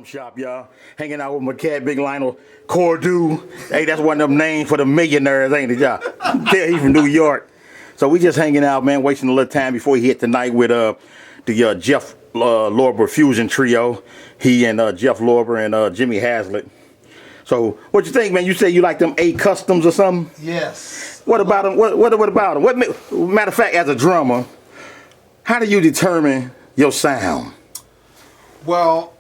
Shop, y'all. Hanging out with my cat, Big Lionel Cordew. Hey, that's one of them names for the millionaires, ain't it, y'all? Yeah, he's from New York. So we just hanging out, man, wasting a little time before he hit tonight with the Jeff Lorber Fusion Trio. He and Jeff Lorber and Jimmy Haslett. So what you think, man? You say you like them 8 customs or something? Yes. What about them? What about them? Matter of fact, as a drummer, how do you determine your sound? Well,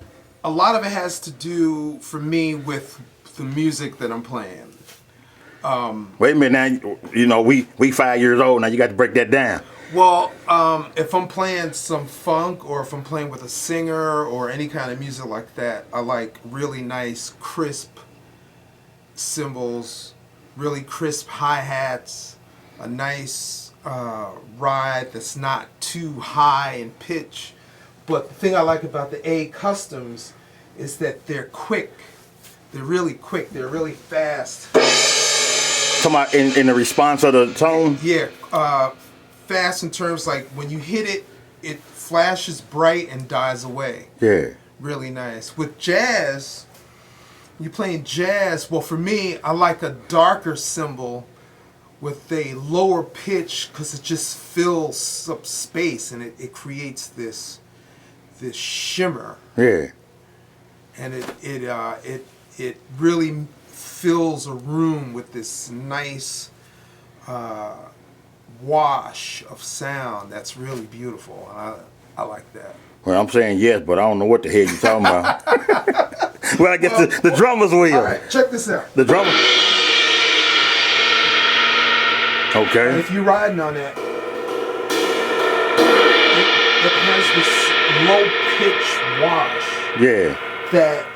a lot of it has to do, for me, with the music that I'm playing. Wait a minute now. You know, we 5 years old now. You got to break that down. Well, if I'm playing some funk or if I'm playing with a singer or any kind of music like that, I like really nice, crisp cymbals, really crisp hi-hats, a nice ride that's not too high in pitch. But the thing I like about the A customs is that they're quick. They're really quick. They're really fast. Talking about in the response of the tone? Yeah, fast in terms like when you hit it, it flashes bright and dies away. Yeah. Really nice. With jazz, you're playing jazz. Well, for me, I like a darker cymbal with a lower pitch because it just fills up space and it creates this shimmer. Yeah. And it really fills a room with this nice wash of sound that's really beautiful. I like that. Well, I'm saying yes, but I don't know what the hell you're talking about. Well, I guess the drummers will. All right, check this out. The drummer. Okay. And if you're riding on it, it has this low pitch wash. Yeah. That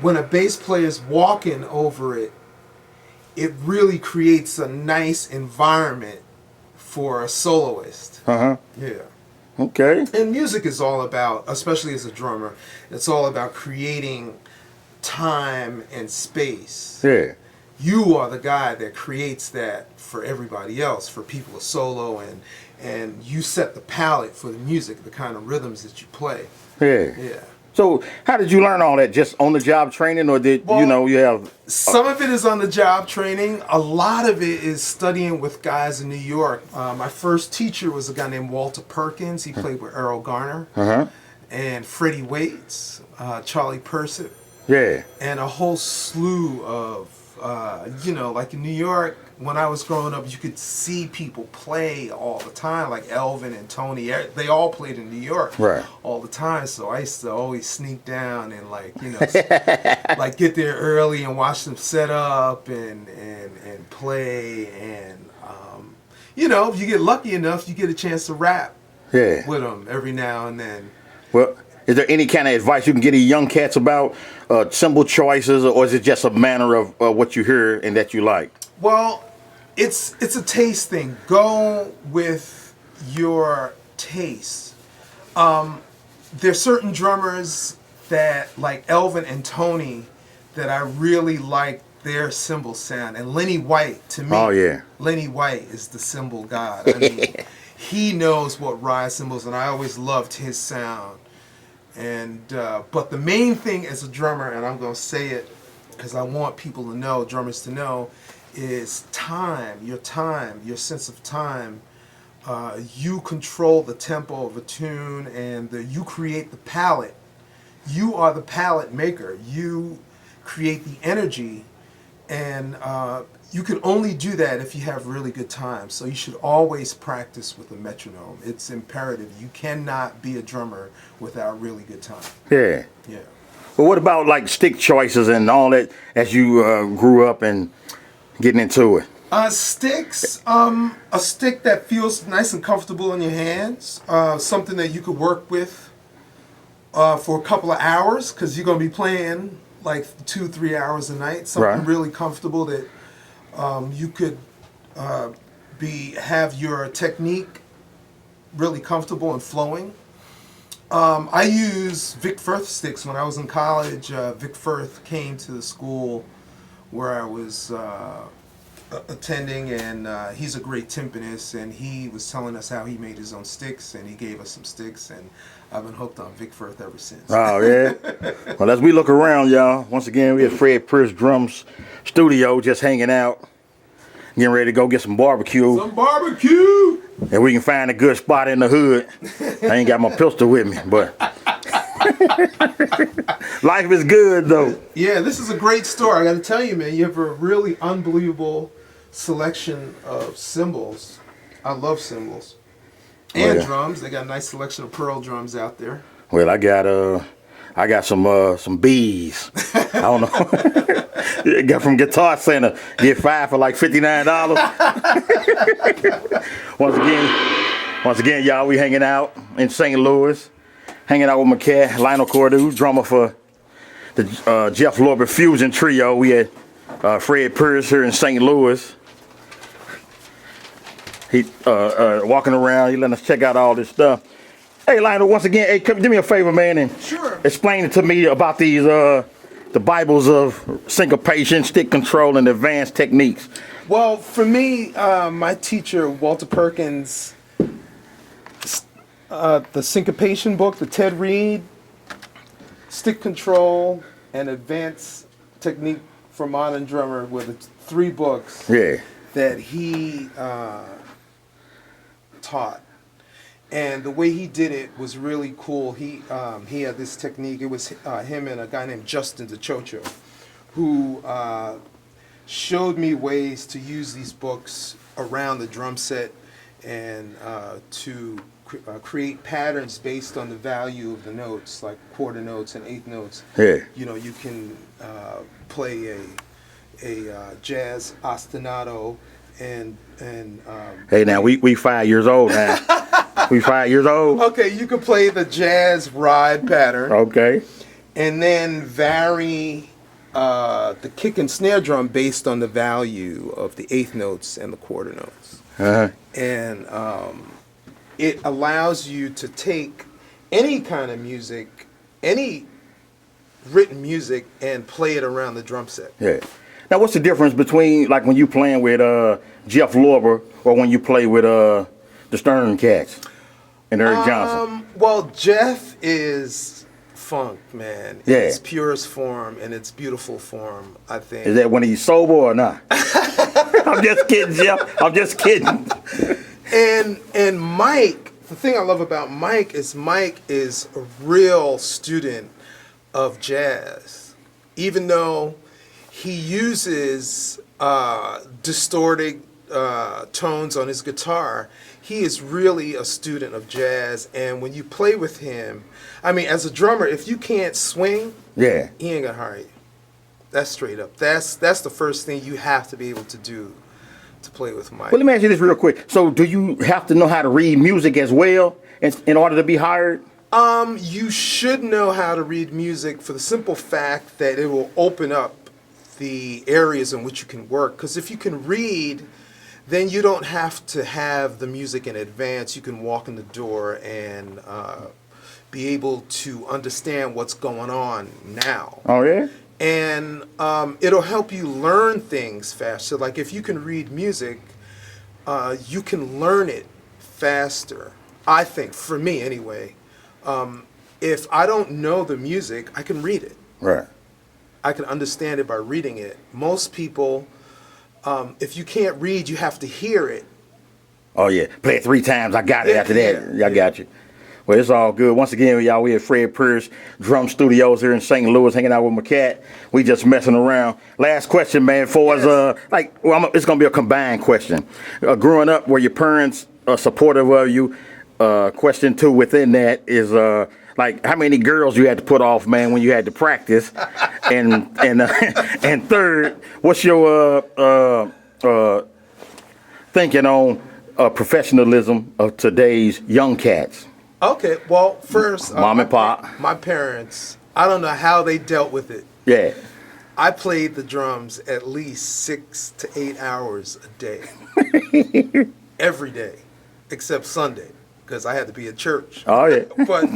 when a bass player is walking over it, it really creates a nice environment for a soloist. Uh-huh. Yeah. Okay. And music is all about, especially as a drummer, it's all about creating time and space. Yeah. You are the guy that creates that for everybody else, for people to solo, and you set the palette for the music, the kind of rhythms that you play. Yeah. Yeah. So how did you learn all that? Just on the job training, or did you have? Some of it is on the job training. A lot of it is studying with guys in New York. My first teacher was a guy named Walter Perkins. He played with Earl Garner and Freddie Waits, Charlie Persip. Yeah. And a whole slew of, like in New York, when I was growing up, you could see people play all the time, like Elvin and Tony. They all played in New York all the time. So I used to always sneak down and like get there early and watch them set up and play. And, if you get lucky enough, you get a chance to rap with them every now and then. Well, is there any kind of advice you can get these young cats about cymbal choices, or is it just a manner of what you hear and that you like? Well, it's a taste thing. Go with your taste. There's certain drummers that, like Elvin and Tony, that I really like their cymbal sound. And Lenny White, to me, Lenny White is the cymbal god. I mean, he knows what ride cymbals, and I always loved his sound. And but the main thing as a drummer, and I'm going to say it because I want people to know, drummers to know, is time, your sense of time. You control the tempo of a tune, and you create the palette. You are the palette maker. You create the energy, and you can only do that if you have really good time. So you should always practice with a metronome. It's imperative. You cannot be a drummer without really good time. Yeah. Yeah. But what about like stick choices and all that as you grew up and getting into it? Sticks, a stick that feels nice and comfortable in your hands, something that you could work with for a couple of hours, because you're going to be playing like 2-3 hours a night, something really comfortable that you could have your technique really comfortable and flowing. I use Vic Firth sticks. When I was in college, Vic Firth came to the school where I was attending, and he's a great timpanist, and he was telling us how he made his own sticks, and he gave us some sticks, and I've been hooked on Vic Firth ever since. Oh, yeah. Well, as we look around, y'all, once again, we at Fred Pierce Drums Studio, just hanging out, getting ready to go get some barbecue. Some barbecue! And we can find a good spot in the hood. I ain't got my pistol with me, but life is good, though. Yeah, this is a great store. I got to tell you, man, you have a really unbelievable selection of cymbals. I love cymbals. And drums. They got a nice selection of pearl drums out there. Well, I got some bees. I don't know. Got from Guitar Center. Get 5 for like $59. Once again, y'all, we hanging out in St. Louis. Hanging out with my cat, Lionel Cordew, drummer for the Jeff Lorber Fusion Trio. We had Fred Pierce here in St. Louis. He walking around, he letting us check out all this stuff. Hey, Lionel, once again, hey, do me a favor, man, and explain it to me about these the Bibles of syncopation, stick control, and advanced techniques. Well, for me, my teacher, Walter Perkins, the syncopation book, the Ted Reed, stick control, and advanced technique for modern drummer were the 3 books that he taught. And the way he did it was really cool. He had this technique. It was him and a guy named Justin DeChocho who showed me ways to use these books around the drum set and to create patterns based on the value of the notes, like quarter notes and eighth notes. Yeah. You know, you can play a jazz ostinato and hey, now we 5 years old now. We 5 years old. Okay, you can play the jazz ride pattern. Okay. And then vary the kick and snare drum based on the value of the eighth notes and the quarter notes. Uh-huh. And it allows you to take any kind of music, any written music, and play it around the drum set. Yeah. Now, what's the difference between, like, when you playing with Jeff Lorber or when you play with the Stern Cats and Eric Johnson? Well, Jeff is funk, man. Yeah. In its purest form and its beautiful form, I think. Is that when he's sober or not? I'm just kidding, Jeff. I'm just kidding. And Mike, the thing I love about Mike is a real student of jazz. Even though he uses distorted tones on his guitar, he is really a student of jazz. And when you play with him, I mean, as a drummer, if you can't swing, he ain't gonna hire you. That's straight up. That's the first thing you have to be able to do to play with Mike. Well, let me ask you this real quick. So do you have to know how to read music as well in order to be hired? You should know how to read music for the simple fact that it will open up the areas in which you can work. Because if you can read, then you don't have to have the music in advance. You can walk in the door and be able to understand what's going on now. Oh, yeah? And it'll help you learn things faster. Like if you can read music, you can learn it faster. I think, for me anyway. If I don't know the music, I can read it. Right. I can understand it by reading it. Most people, if you can't read, you have to hear it. Oh, yeah. Play it 3 times. I got it after that. Yeah, I got you. Well, it's all good. Once again, y'all, we at Fred Pierce Drum Studios here in St. Louis, hanging out with my cat. We just messing around. Last question, man, for us, it's going to be a combined question. Growing up, were your parents supportive of you? Question 2 within that is, like, how many girls you had to put off, man, when you had to practice? And third, what's your thinking on professionalism of today's young cats? Okay, well, first, Mom and Pop. My parents, I don't know how they dealt with it. Yeah. I played the drums at least 6 to 8 hours a day. Every day, except Sunday, because I had to be at church. Oh, yeah. But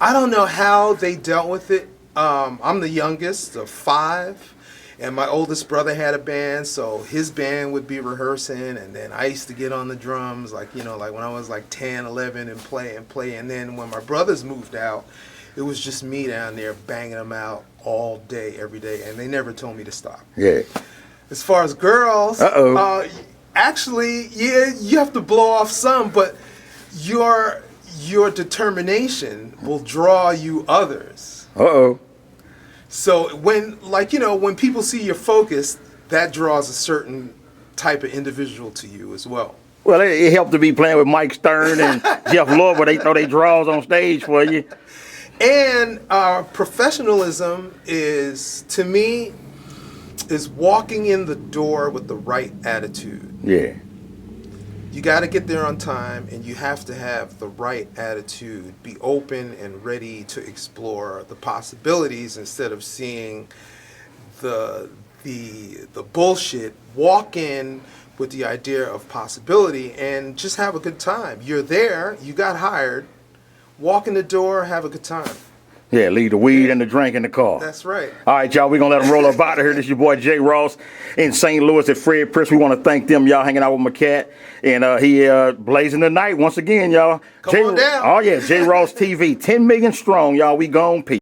I don't know how they dealt with it. I'm the youngest of 5, And my oldest brother had a band, so his band would be rehearsing, and then I used to get on the drums, like, you know, like when I was like 10, 11, and play. And then when my brothers moved out, it was just me down there banging them out all day, every day, and they never told me to stop. Yeah. As far as girls, actually, yeah, you have to blow off some, but your determination will draw you others. So when, like, you know, when people see your focus, that draws a certain type of individual to you as well. Well, it helped to be playing with Mike Stern and Jeff Lorber. They throw their draws on stage for you. And professionalism is, to me, is walking in the door with the right attitude. Yeah. You got to get there on time, and you have to have the right attitude. Be open and ready to explore the possibilities instead of seeing the bullshit. Walk in with the idea of possibility and just have a good time. You're there. You got hired. Walk in the door. Have a good time. Yeah, leave the weed and the drink in the car. That's right. All right, y'all, we're going to let them roll up out of here. This is your boy, Jay Ross, in St. Louis at Fred Prince. We want to thank them, y'all, hanging out with my cat. And he blazing the night once again, y'all. Come on down. Oh, yeah, Jay Ross TV, 10 million strong, y'all. We gone. Peace.